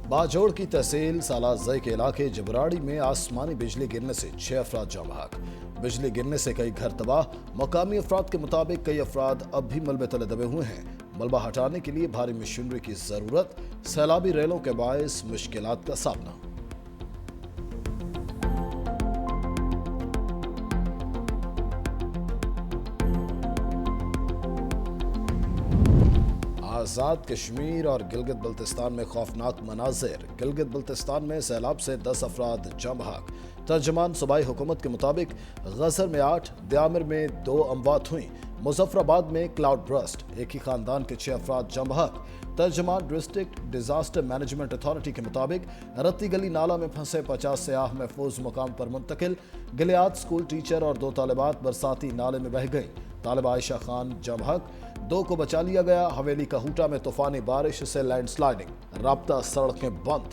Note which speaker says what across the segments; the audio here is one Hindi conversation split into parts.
Speaker 1: बाजोड़ की तहसील सालाजई के इलाके जबराड़ी में आसमानी बिजली गिरने से 6 अफराद जाँ बहक। बिजली गिरने से कई घर तबाह। मकामी अफराद के मुताबिक कई अफराद अब भी मलबे तले दबे हुए हैं। मलबा हटाने के लिए भारी मशीनरी की जरूरत। सैलाबी रेलों के बायस मुश्किलात का सामना। आज़ाद कश्मीर और गिलगित बल्तिस्तान में खौफनाक मनाजिर। गिलगित बल्तिस्तान में सैलाब से 10 अफराद जाँ बहक। तर्जमान सूबाई हुकूमत के मुताबिक गजर में 8, द्यामिर में 2 अमवात हुई। मुजफ्फराबाद में क्लाउड ब्रस्ट, एक ही खानदान के 6 अफराद जाँ बहक। तर्जमान डिस्ट्रिक्ट डिजास्टर मैनेजमेंट अथॉरिटी के मुताबिक रत्ती गली नाला में फंसे 50 सयाह महफूज मुकाम पर मुंतकिल। गिलियाद स्कूल टीचर और 2 तालिबात बरसाती नाले में बह गई। तालिबा आयशा खान जाँ बहक, 2 को बचा लिया गया। हवेली कहूटा में तूफानी बारिश से लैंडस्लाइडिंग, राब्ता सड़कें बंद।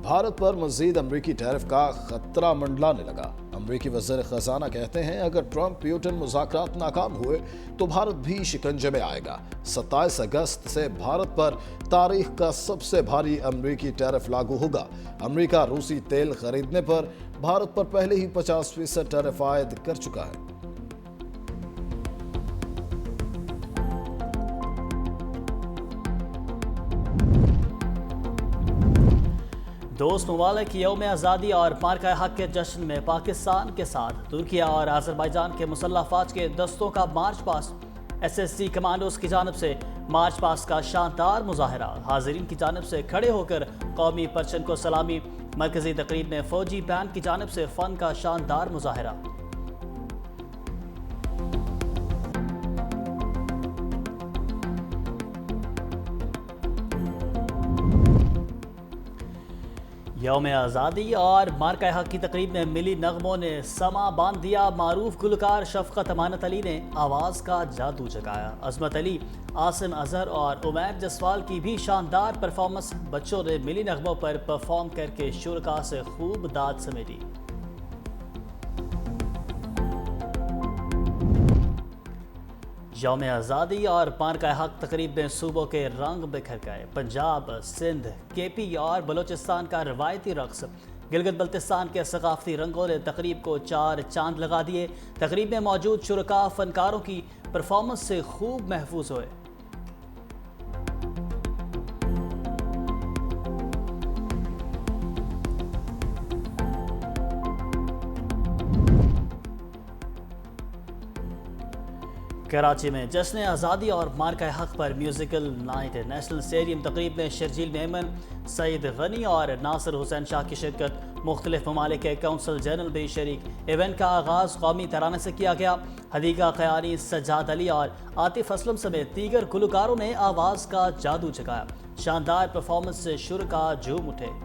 Speaker 1: भारत पर मजीद अमरीकी टैरिफ का खतरा मंडलाने लगा। अमरीकी वज़ीर खजाना कहते हैं अगर ट्रंप प्यूटन मुज़ाकरात नाकाम हुए तो भारत भी शिकंजे में आएगा। 27 अगस्त से भारत पर तारीख का सबसे भारी अमरीकी टैरिफ लागू होगा। अमरीका रूसी तेल खरीदने पर भारत पर पहले ही 50% टैरिफ आयद कर चुका है।
Speaker 2: दोस्त ममालिक यौम आज़ादी और मार्का हक के जश्न में पाकिस्तान के साथ तुर्किया और आज़रबाईजान के मुसल्लह अफ़वाज के दस्तों का मार्च पास्ट। SSC कमांडोज की जानब से मार्च पास्ट का शानदार मुजाहरा। हाजिरीन की जानब से खड़े होकर कौमी परचम को सलामी। मरकजी तकरीब में फौजी बैंड की जानब से फ़न का शानदार मुजाहरा। यौम आज़ादी और मार्का हक की तकरीब में मिली नगमों ने समा बांध दिया। मारूफ गुलकार शफकत अमानत अली ने आवाज़ का जादू जगाया। अजमत अली, आसिम अजहर और उमैर जसवाल की भी शानदार परफॉर्मेंस। बच्चों ने मिली नगमों पर परफॉर्म करके शुरका से खूब दाद समेटी। यौम आज़ादी और मार्का हक तकरीब में सूबों के रंग बिखर गए। पंजाब, सिंध, KP और बलोचिस्तान का रवायती रक्स। गिलगित बल्तिस्तान के सकाफती रंगों ने तकरीब को 4 चांद लगा दिए। तकरीब में मौजूद शुरका फनकारों की परफॉर्मेंस से खूब महफूज हुए। कराची में जश्न आज़ादी और मार्का हक पर म्यूजिकल नाइट। नेशनल स्टेडियम तकरीब में शर्जील मेमन, सईद गनी और नासिर हुसैन शाह की शिरकत। मुख्तलिफ ममालिक के कौंसल जनरल भी शरीक। इवेंट का आगाज़ कौमी तराने से किया गया। हदीका क़यानी, सज्जाद अली और आतिफ असलम समेत दीगर गुलकारों ने आवाज़ का जादू जगाया। शानदार परफॉर्मेंस से शुरका झूम उठे।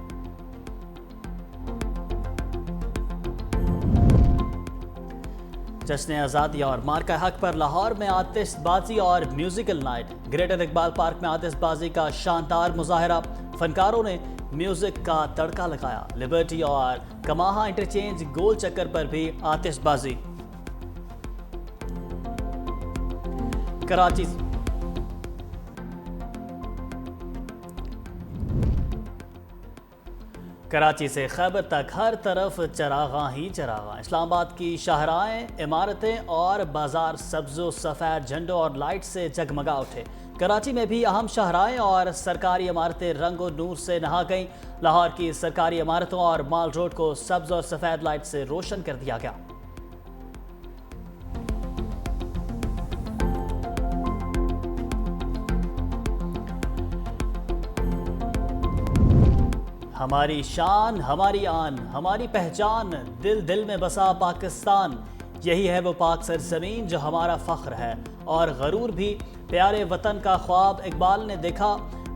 Speaker 2: जश्न आज़ादी और मार्का हक पर लाहौर में आतिशबाजी और musical night. Greater Iqbal park में आतिशबाजी का शानदार मुजाहरा। फनकारों ने म्यूजिक का तड़का लगाया। लिबर्टी और कमाहा इंटरचेंज गोल चक्कर पर भी आतिशबाजी। कराची से खैबर तक हर तरफ चरागां ही चरागां। इस्लामाबाद की शाहराएं, इमारतें और बाजार सब्ज़ो सफ़ेद झंडों और लाइट से जगमगा उठे। कराची में भी अहम शाहराएं और सरकारी इमारतें रंगो नूर से नहा गईं। लाहौर की सरकारी इमारतों और माल रोड को सब्ज़ और सफ़ेद लाइट से रोशन कर दिया गया। हमारी शान, हमारी आन, हमारी पहचान, दिल दिल में बसा पाकिस्तान। यही है वो पाक सरजमीन जो हमारा फ़ख्र है और गरूर भी। प्यारे वतन का ख्वाब इकबाल ने देखा,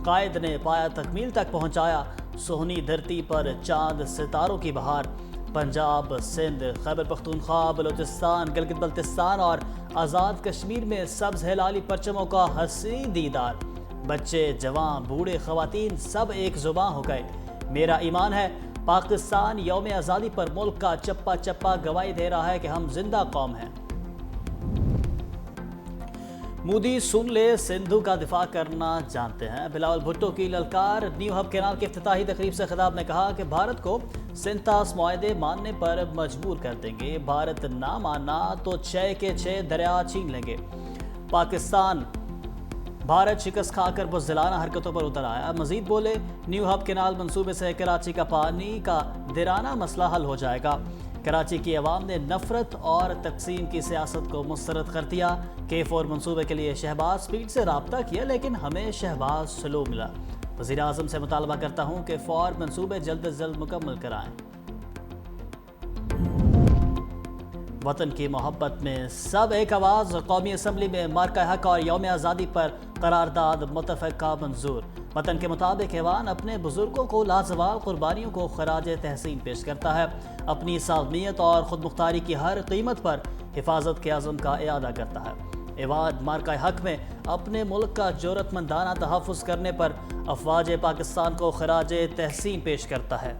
Speaker 2: कायद ने पाया तकमील तक पहुँचाया। सोहनी धरती पर चांद सितारों की बहार। पंजाब, सिंध, खैबर पख्तूनख्वा, बलोचिस्तान, गिलगित बल्तिस्तान और आज़ाद कश्मीर में सब्ज़ हिलाली परचमों का हसीन दीदार। बच्चे, जवान, बूढ़े, ख़वातीन सब एक ज़ुबां हो गए। मेरा ईमान है पाकिस्तान यौम आज़ादी पर मुल्क का चप्पा चप्पा गवाही दे रहा है कि हम जिंदा कौम हैं। मोदी सुन ले सिंधु का दिफा करना जानते हैं। बिलावल भुट्टो की ललकार। न्यू हब कैनाल की इफ्तिताही तकरीब से खिताब में कहा कि भारत को सिंतास मुआहदे मानने पर मजबूर कर देंगे। भारत ना माना तो 6 के 6 दरिया छीन लेंगे। पाकिस्तान भारत शिकस्त खाकर बुज़दिलाना हरकतों पर उतर आया। मजीद बोले, न्यू हब कैनाल मंसूबे से कराची का पानी का देराना मसला हल हो जाएगा। कराची की आवाम ने नफरत और तकसीम की सियासत को मुस्तरद कर दिया। K4 मंसूबे के लिए शहबाज स्पीड से रब्ता किया, लेकिन हमें शहबाज स्लो मिला। वज़ीर आज़म से मुतालबा करता हूँ कि K4 मंसूबे जल्द अज जल्द मुकम्मल कराएं। वतन की मोहब्बत में सब एक आवाज़। कौमी असम्बली में मार्का हक और यौम आज़ादी पर करारदाद मुतफ़क़ा मंजूर। वतन के मुताबिक ऐवान अपने बुजुर्गों को लाजवाल कुर्बानियों को खराज तहसीन पेश करता है। अपनी सालमियत और खुद मुख्तारी की हर कीमत पर हिफाजत के आज़म का इरादा करता है। ऐवान मार्का हक में अपने मुल्क का जरूरतमंदाना तहफ़्फ़ुज़ करने पर अफ़वाज पाकिस्तान को खराज तहसीन पेश करता है।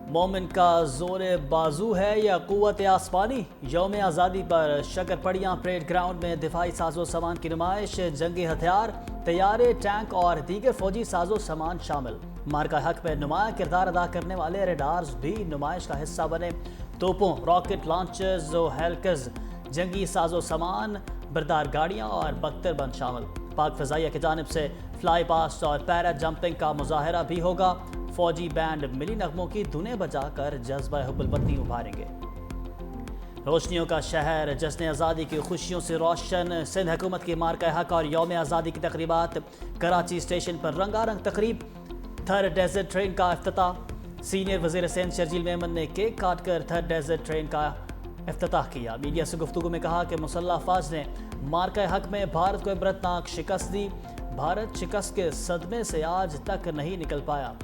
Speaker 2: मोमिन का जोर बाजू है या कुव्वत आसमानी। यौम आज़ादी पर शकरपड़ियाँ परेड ग्राउंड में दिफाई साजो सामान की नुमाइश। जंगी हथियार, तैयारे, टैंक और दीगर फौजी साजो सामान शामिल। मार्का हक में नुमाया किरदार अदा करने वाले रेडार्स भी नुमाइश का हिस्सा बने। तोपों, रॉकेट लॉन्चर्स, हेलिकॉप्टर्स, जंगी साजो सामान, बरदार गाड़ियाँ और बख्तरबंद शामिल। पाक फ़ज़ाइया की जानिब से फ्लाई पास्ट और पैरा जंपिंग का मुजाहरा भी होगा। फौजी बैंड मिली नगमों की धुनें बजाकर जज्बा हुब्बुल वतनी उभारेंगे। रोशनियों का शहर, जश्न आज़ादी की खुशियों से रोशन। सिंध हुकूमत की मार्का हक और यौम आज़ादी की तकरीबात। कराची स्टेशन पर रंगारंग तकरीब। थर्ड डेजर्ट ट्रेन का इफ्तिताह। सीनियर वज़ीर सिंध शर्जील मेमन ने केक काट कर थर्ड डेजर्ट ट्रेन का इफ्तिताह किया। मीडिया से गुफ्तगू में कहा कि मुसल्लह अफवाज ने मार्का हक में भारत को इबरतनाक शिकस्त दी। भारत शिकस्त के सदमे से आज तक नहीं निकल पाया।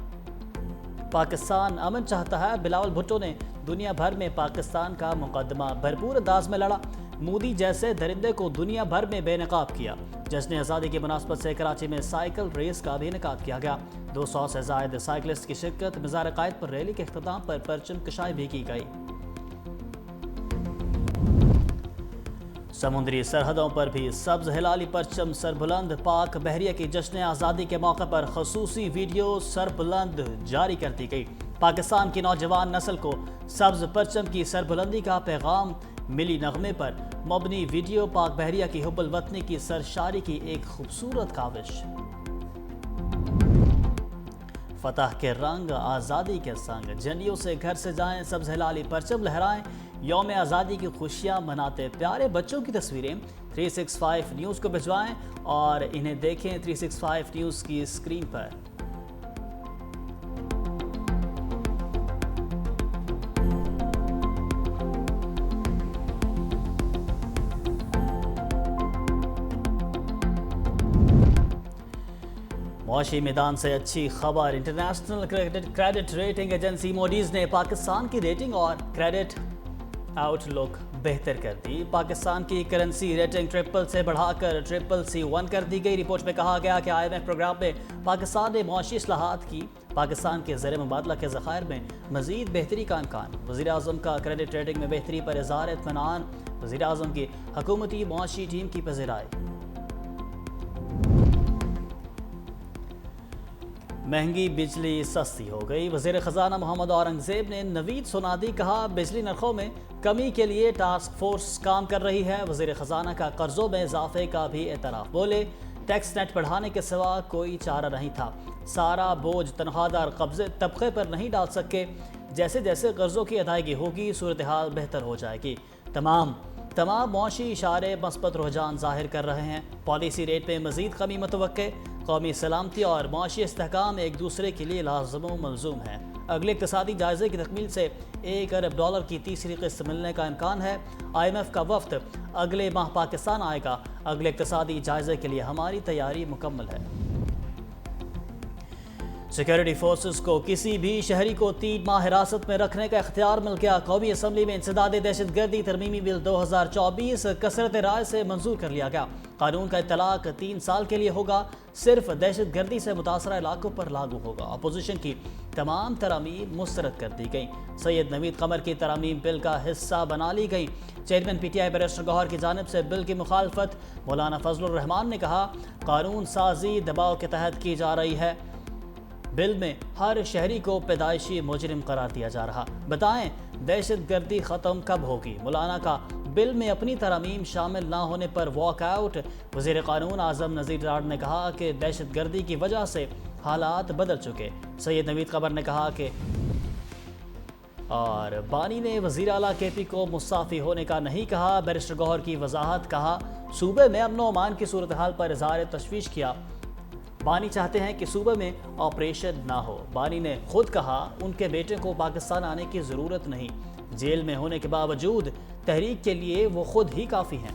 Speaker 2: पाकिस्तान अमन चाहता है। बिलावल भुट्टो ने दुनिया भर में पाकिस्तान का मुकदमा भरपूर अंदाज में लड़ा। मोदी जैसे दरिंदे को दुनिया भर में बेनकाब किया। जश्न आज़ादी की मुनासबत से कराची में साइकिल रेस का भी इनेकाद किया गया। 200 से ज़ायद साइकिलिस्ट की शिरकत। मज़ार कायद पर रैली के इख्तिताम पर परचम कशाई भी की गई। समुद्री सरहदों पर भी सब्ज हिलाली परचम सरबुलंद। पाक बहरिया की जश्न आज़ादी के मौके पर खसूसी वीडियो सरबुलंद जारी कर दी गई। पाकिस्तान की नौजवान नस्ल को सब्ज परचम की सरबुलंदी का पैगाम। मिली नगमे पर मबनी वीडियो पाक बहरिया की हुब्बुल वतनी की सरशारी की एक खूबसूरत काविश। फतह के रंग आज़ादी के संग। जंडियों से घर से जाएं, सब्ज हिलाली परचम लहराएं। यौम आज़ादी की खुशियाँ मनाते प्यारे बच्चों की तस्वीरें 365 न्यूज़ को भिजवाएं और इन्हें देखें 365 न्यूज़ की स्क्रीन पर। मुआशी मैदान से अच्छी खबर। इंटरनेशनल क्रेडिट रेटिंग एजेंसी मोडीज़ ने पाकिस्तान की रेटिंग और क्रेडिट आउटलुक बेहतर कर दी। पाकिस्तान की करेंसी रेटिंग ट्रिपल से बढ़ाकर CCC1 कर दी गई। रिपोर्ट में कहा गया कि IMF प्रोग्राम में पाकिस्तान ने मुआशी इस्लाहात की। पाकिस्तान के ज़र मुबादला के ज़खायर में मज़ीद बेहतरी का इम्कान। वज़ीर आज़म का क्रेडिट रेटिंग में बेहतरी पर इज़हार इत्मीनान। वज़ीर आज़म की हुकूमती मुआशी टीम की पज़ीराई। महंगी बिजली सस्ती हो गई। वज़ीर ख़जाना मोहम्मद औरंगज़ेब ने नवीद सुनादी कहा, बिजली नरखों में कमी के लिए टास्क फोर्स काम कर रही है। वज़ीर ख़जाना का कर्ज़ों में इजाफे का भी एतराफ़। बोले, टैक्स नेट बढ़ाने के सिवा कोई चारा नहीं था। सारा बोझ तनख्वाहदार कब्जे तबके पर नहीं डाल सके। जैसे जैसे कर्ज़ों की अदायगी होगी सूरत हाल बेहतर हो जाएगी। तमाम मुआशी इशारे मस्बत रुझान जाहिर कर रहे हैं। पॉलिसी रेट में मज़ीद कमी मुतवक्के। कौमी सलामती और मुआशी इस्तेहकाम एक दूसरे के लिए लाज़िम व मलज़ूम है। अगले इक़्तिसादी जायज़े की तकमील से $1 अरब की तीसरी किस्त मिलने का इम्कान है। IMF का वफ्द अगले माह पाकिस्तान आएगा। अगले इक़्तिसादी जायज़े के लिए हमारी तैयारी मुकम्मल है। सिक्योरिटी फोर्सेस को किसी भी शहरी को 3 माह हिरासत में रखने का इख्तियार मिल गया। कौमी असम्बली में इंसदाद दहशतगर्दी तरमीमी बिल 2024 कसरत राय से मंजूर कर लिया गया। कानून का इतलाक 3 साल के लिए होगा, सिर्फ दहशतगर्दी से मुतासरा इलाकों पर लागू होगा। अपोजिशन की तमाम तरामीम मुस्तरद कर दी गई। सैयद नवीद कमर की तरामीम बिल का हिस्सा बना ली गई। चेयरमैन PTI बैरिस्टर गौहर की जानिब से बिल की मुखालफत मौलाना फजलुर रहमान ने कहा, कानून साजी दबाव के तहत की जा रही है। बिल में हर शहरी को पैदाइशी मुजरिम करार दिया जा रहा। बताएं दहशतगर्दी ख़त्म कब होगी? मौलाना का बिल में अपनी तरामीम शामिल ना होने पर वॉकआउट। वज़ीर क़ानून आज़म नज़ीर डार ने कहा कि दहशतगर्दी की वजह से हालात बदल चुके। सैयद नवीद कमर ने कहा कि और बानी ने वज़ीर आला KP को मुस्ताफ़ी होने का नहीं कहा। बैरिस्टर गौहर की वजाहत, कहा सूबे में अमन व अमान की सूरत हाल पर इज़हार तशवीश किया। बानी चाहते हैं कि सूबे में ऑपरेशन ना हो। बानी ने खुद कहा उनके बेटे को पाकिस्तान आने की ज़रूरत नहीं, जेल में होने के बावजूद तहरीक के लिए वो खुद ही काफ़ी हैं।